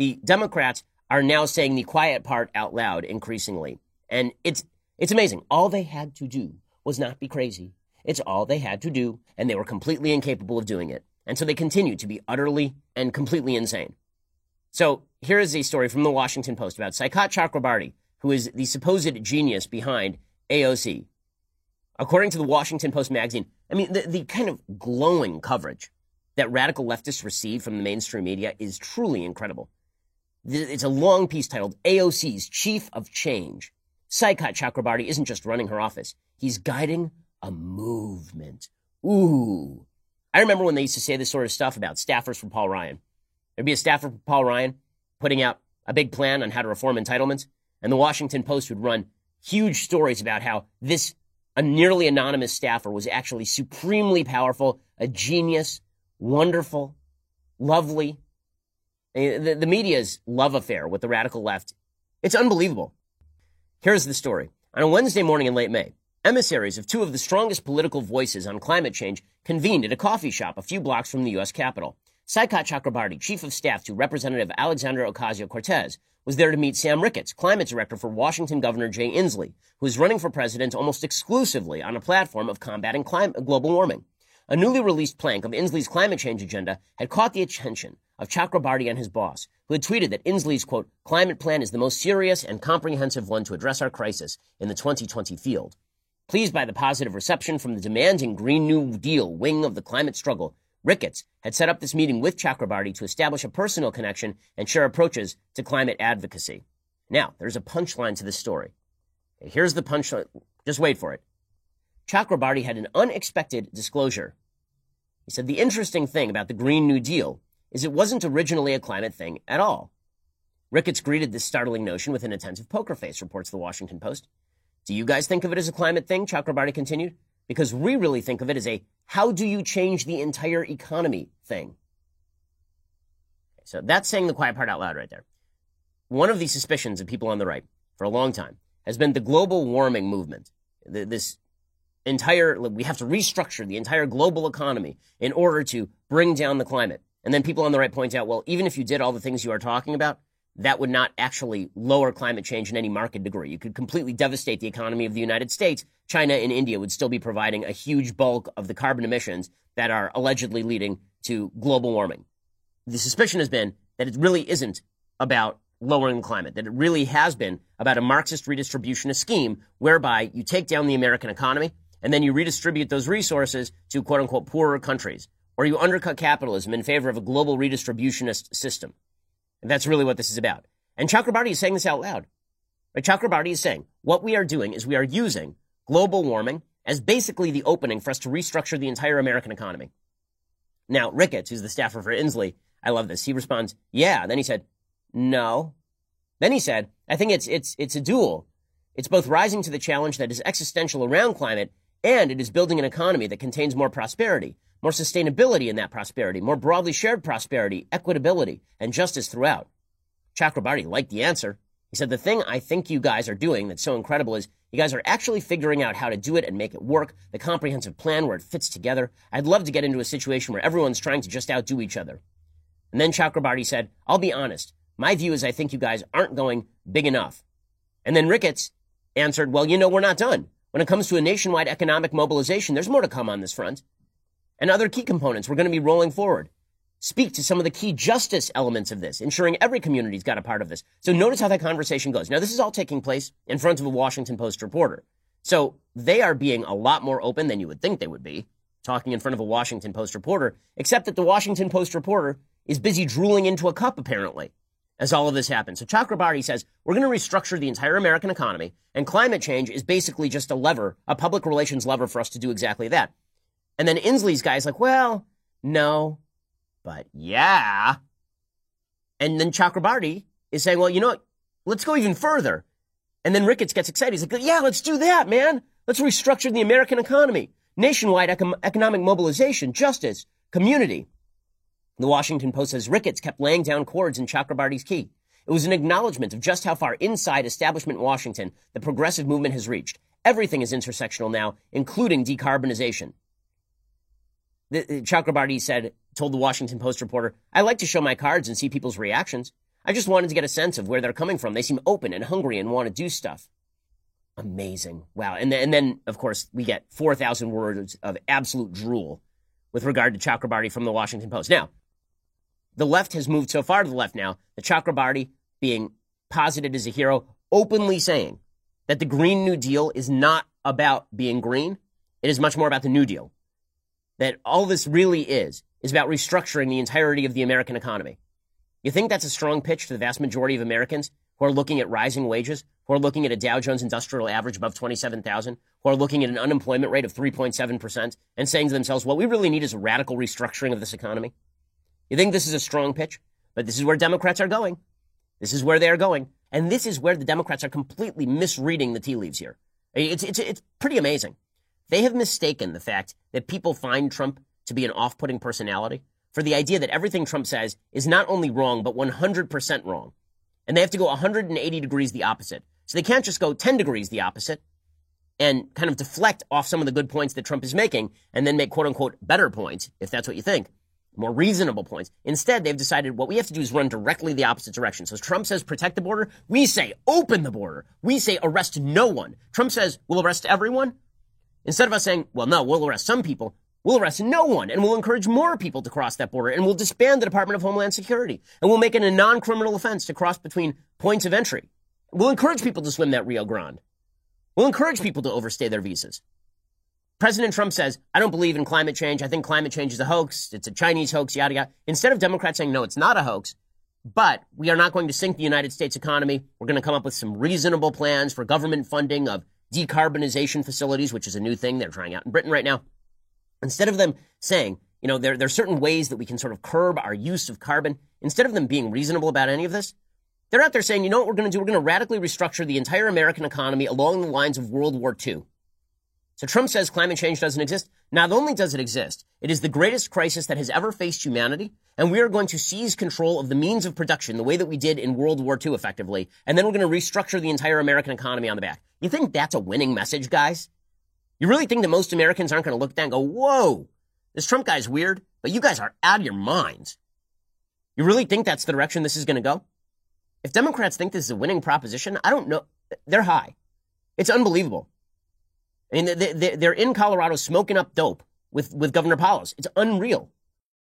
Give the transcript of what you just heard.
the Democrats are now saying the quiet part out loud increasingly. And it's amazing. All they had to do was not be crazy. It's all they had to do, and they were completely incapable of doing it. And so they continue to be utterly and completely insane. So here is a story from the Washington Post about Saikat Chakrabarti, who is the supposed genius behind AOC. According to the Washington Post magazine, I mean, the kind of glowing coverage that radical leftists receive from the mainstream media is truly incredible. It's a long piece titled AOC's Chief of Change. Saikat Chakrabarti isn't just running her office. He's guiding a movement. Ooh. I remember when they used to say this sort of stuff about staffers for Paul Ryan. There'd be a staffer for Paul Ryan putting out a big plan on how to reform entitlements, and the Washington Post would run huge stories about how a nearly anonymous staffer was actually supremely powerful, a genius, wonderful, lovely. The media's love affair with the radical left, it's unbelievable. Here's the story. On a Wednesday morning in late May, emissaries of two of the strongest political voices on climate change convened at a coffee shop a few blocks from the U.S. Capitol. Saikat Chakrabarti, chief of staff to Representative Alexandra Ocasio-Cortez, was there to meet Sam Ricketts, climate director for Washington Governor Jay Inslee, who is running for president almost exclusively on a platform of combating global warming. A newly released plank of Inslee's climate change agenda had caught the attention of Chakrabarti and his boss, who had tweeted that Inslee's, quote, climate plan is the most serious and comprehensive one to address our crisis in the 2020 field. Pleased by the positive reception from the demanding Green New Deal wing of the climate struggle, Ricketts had set up this meeting with Chakrabarti to establish a personal connection and share approaches to climate advocacy. Now, there's a punchline to this story. Okay, here's the punchline. Just wait for it. Chakrabarti had an unexpected disclosure. He said the interesting thing about the Green New Deal is it wasn't originally a climate thing at all. Ricketts greeted this startling notion with an attentive poker face, reports the Washington Post. Do you guys think of it as a climate thing? Chakrabarti continued. Because we really think of it as a how do you change the entire economy thing. So that's saying the quiet part out loud right there. One of the suspicions of people on the right for a long time has been the global warming movement. We have to restructure the entire global economy in order to bring down the climate. And then people on the right point out, well, even if you did all the things you are talking about, that would not actually lower climate change in any marked degree. You could completely devastate the economy of the United States. China and India would still be providing a huge bulk of the carbon emissions that are allegedly leading to global warming. The suspicion has been that it really isn't about lowering the climate, that it really has been about a Marxist redistributionist scheme whereby you take down the American economy and then you redistribute those resources to quote-unquote poorer countries, or you undercut capitalism in favor of a global redistributionist system. And that's really what this is about. And Chakrabarti is saying this out loud. Right? Chakrabarti is saying what we are doing is we are using global warming as basically the opening for us to restructure the entire American economy. Now, Ricketts, who's the staffer for Inslee, I love this. He responds, yeah. Then he said, no. Then he said, I think it's a duel. It's both rising to the challenge that is existential around climate, and it is building an economy that contains more prosperity, more sustainability in that prosperity, more broadly shared prosperity, equitability, and justice throughout. Chakrabarti liked the answer. He said, the thing I think you guys are doing that's so incredible is you guys are actually figuring out how to do it and make it work, the comprehensive plan where it fits together. I'd love to get into a situation where everyone's trying to just outdo each other. And then Chakrabarti said, I'll be honest. My view is I think you guys aren't going big enough. And then Ricketts answered, well, we're not done. When it comes to a nationwide economic mobilization, there's more to come on this front. And other key components we're going to be rolling forward. Speak to some of the key justice elements of this, ensuring every community's got a part of this. So notice how that conversation goes. Now, this is all taking place in front of a Washington Post reporter. So they are being a lot more open than you would think they would be, talking in front of a Washington Post reporter, except that the Washington Post reporter is busy drooling into a cup, apparently, as all of this happens. So Chakrabarti says, we're going to restructure the entire American economy, and climate change is basically just a lever, a public relations lever for us to do exactly that. And then Inslee's guy's like, well, no, but yeah. And then Chakrabarti is saying, well, what? Let's go even further. And then Ricketts gets excited. He's like, yeah, let's do that, man. Let's restructure the American economy. Nationwide economic mobilization, justice, community. The Washington Post says Ricketts kept laying down chords in Chakrabarti's key. It was an acknowledgement of just how far inside establishment Washington the progressive movement has reached. Everything is intersectional now, including decarbonization. Chakrabarti told the Washington Post reporter, I like to show my cards and see people's reactions. I just wanted to get a sense of where they're coming from. They seem open and hungry and want to do stuff. Amazing. Wow. And then, of course, we get 4,000 words of absolute drool with regard to Chakrabarty from the Washington Post. Now, the left has moved so far to the left now that Chakrabarty, being posited as a hero, openly saying that the Green New Deal is not about being green. It is much more about the New Deal. That all this really is about restructuring the entirety of the American economy. You think that's a strong pitch to the vast majority of Americans who are looking at rising wages, who are looking at a Dow Jones Industrial Average above 27,000, who are looking at an unemployment rate of 3.7% and saying to themselves, what we really need is a radical restructuring of this economy? You think this is a strong pitch? But this is where Democrats are going. This is where they are going. And this is where the Democrats are completely misreading the tea leaves here. It's pretty amazing. They have mistaken the fact that people find Trump to be an off-putting personality for the idea that everything Trump says is not only wrong, but 100% wrong. And they have to go 180 degrees the opposite. So they can't just go 10 degrees the opposite and kind of deflect off some of the good points that Trump is making and then make quote-unquote better points, if that's what you think, more reasonable points. Instead, they've decided what we have to do is run directly the opposite direction. So as Trump says protect the border, we say open the border. We say arrest no one. Trump says we'll arrest everyone. Instead of us saying, well, no, we'll arrest some people, we'll arrest no one, and we'll encourage more people to cross that border, and we'll disband the Department of Homeland Security, and we'll make it a non-criminal offense to cross between points of entry. We'll encourage people to swim that Rio Grande. We'll encourage people to overstay their visas. President Trump says, I don't believe in climate change. I think climate change is a hoax. It's a Chinese hoax, yada, yada. Instead of Democrats saying, no, it's not a hoax, but we are not going to sink the United States economy. We're going to come up with some reasonable plans for government funding of decarbonization facilities, which is a new thing they're trying out in Britain right now. Instead of them saying, you know, there are certain ways that we can sort of curb our use of carbon, instead of them being reasonable about any of this, they're out there saying, you know what we're going to do? We're going to radically restructure the entire American economy along the lines of World War II. So Trump says climate change doesn't exist. Not only does it exist, it is the greatest crisis that has ever faced humanity, and we are going to seize control of the means of production the way that we did in World War II effectively, and then we're going to restructure the entire American economy on the back. You think that's a winning message, guys? You really think that most Americans aren't going to look at that and go, whoa, this Trump guy's weird, but you guys are out of your minds? You really think that's the direction this is going to go? If Democrats think this is a winning proposition, I don't know. They're high. It's unbelievable. I mean, they're in Colorado smoking up dope with Governor Paulos. It's unreal.